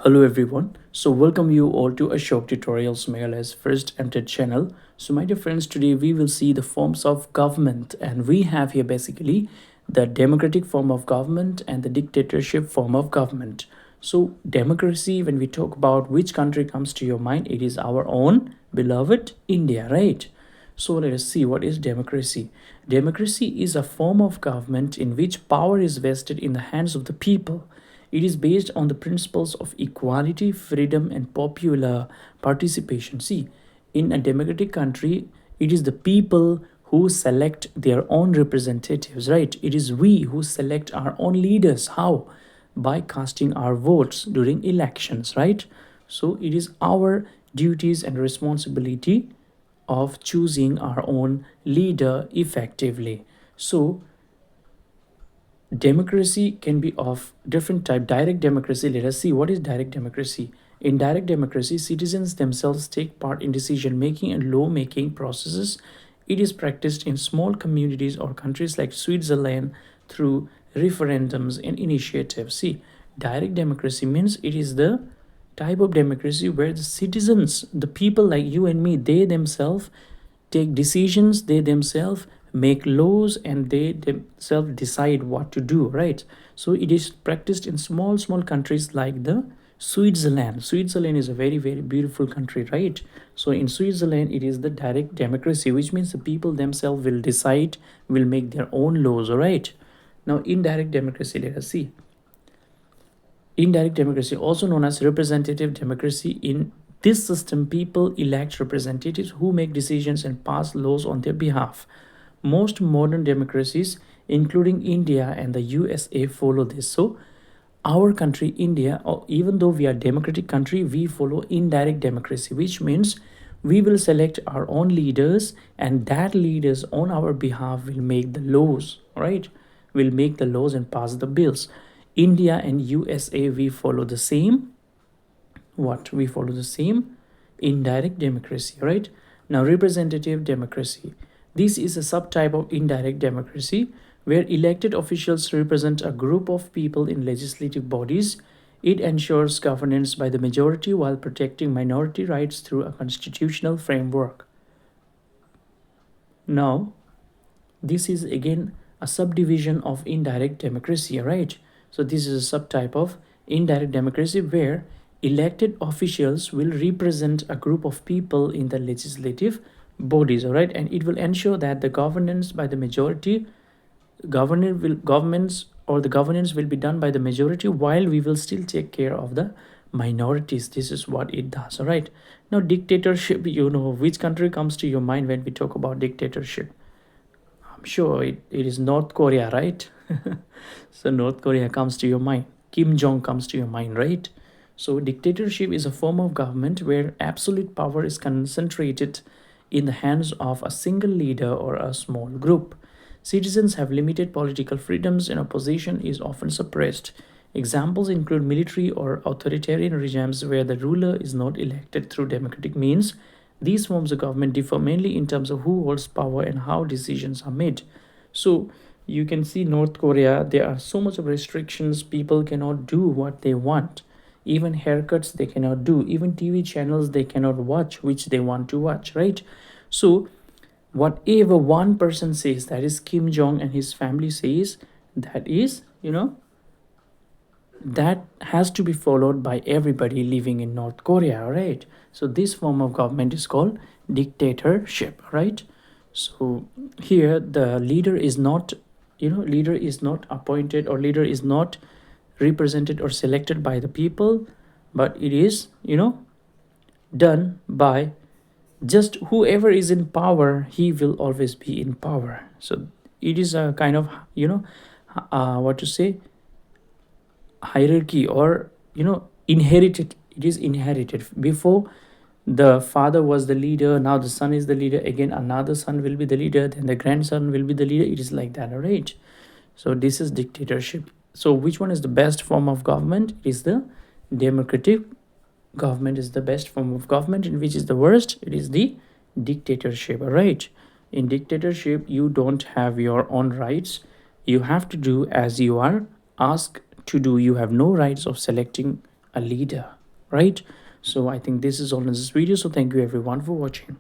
Hello everyone. So welcome you all to Ashok Tutorials Meghalay's first entered channel. So my dear friends, today we will see the forms of government, and we have here basically the democratic form of government and the dictatorship form of government. So democracy, when we talk about which country comes to your mind, it is our own beloved India, right? So let us see what is democracy. Democracy is a form of government in which power is vested in the hands of the people. It is based on the principles of equality, freedom, and popular participation. See, in a democratic country, it is the people who select their own representatives, right? It is we who select our own leaders. How? By casting our votes during elections, right? So it is our duties and responsibility of choosing our own leader effectively. So democracy can be of different type. Direct democracy, let us see what is direct democracy. In direct democracy, citizens themselves take part in decision making and law making processes. It is practiced in small communities or countries like Switzerland through referendums and initiatives. See, direct democracy means it is the type of democracy where the citizens, the people like you and me, they themselves take decisions, they themselves make laws, and they themselves decide what to do, right? So it is practiced in small countries like the Switzerland is a very beautiful country, right? So in Switzerland it is the direct democracy, which means the people themselves will decide, will make their own laws, all right? Now indirect democracy, let us see. Indirect democracy, also known as representative democracy, in this system, people elect representatives who make decisions and pass laws on their behalf. Most modern democracies, including India and the USA, follow this. So, our country, India, even though we are a democratic country, we follow indirect democracy, which means we will select our own leaders, and that leaders on our behalf will make the laws, right? Will make the laws and pass the bills. India and USA, we follow the same. What? We follow the same indirect democracy, right? Now, representative democracy. This is a subtype of indirect democracy where elected officials represent a group of people in legislative bodies. It ensures governance by the majority while protecting minority rights through a constitutional framework. Now, this is again a subdivision of indirect democracy, right? So this is a subtype of indirect democracy where elected officials will represent a group of people in the legislative bodies, all right, and it will ensure that the governance by the majority, governments or the governance will be done by the majority while we will still take care of the minorities. This is what it does, all right? Now dictatorship, which country comes to your mind when we talk about dictatorship? I'm sure it is North Korea, right? So North Korea comes to your mind. Kim Jong comes to your mind, right? So dictatorship is a form of government where absolute power is concentrated in the hands of a single leader or a small group. Citizens have limited political freedoms and opposition is often suppressed. Examples include military or authoritarian regimes where the ruler is not elected through democratic means. These forms of government differ mainly in terms of who holds power and how decisions are made. So you can see North Korea, there are so much of restrictions. People cannot do what they want. Even haircuts they cannot do. Even TV channels they cannot watch which they want to watch, right? So whatever one person says, that is Kim Jong and his family says, that is, that has to be followed by everybody living in North Korea, right? So this form of government is called dictatorship, right? So here the leader is not, leader is not appointed, or leader is not represented or selected by the people, but it is, done by just whoever is in power. He will always be in power. So it is a kind of, what to say, hierarchy, or inherited. It is inherited. Before, the father was the leader, now the son is the leader, again another son will be the leader, then the grandson will be the leader. It is like that, all right? So this is dictatorship. So which one is the best form of government? It is the democratic government is the best form of government. And which is the worst? It is the dictatorship, all right? In dictatorship, you don't have your own rights. You have to do as you are asked to do. You have no rights of selecting a leader. right? So I think this is all in this video. So thank you everyone for watching.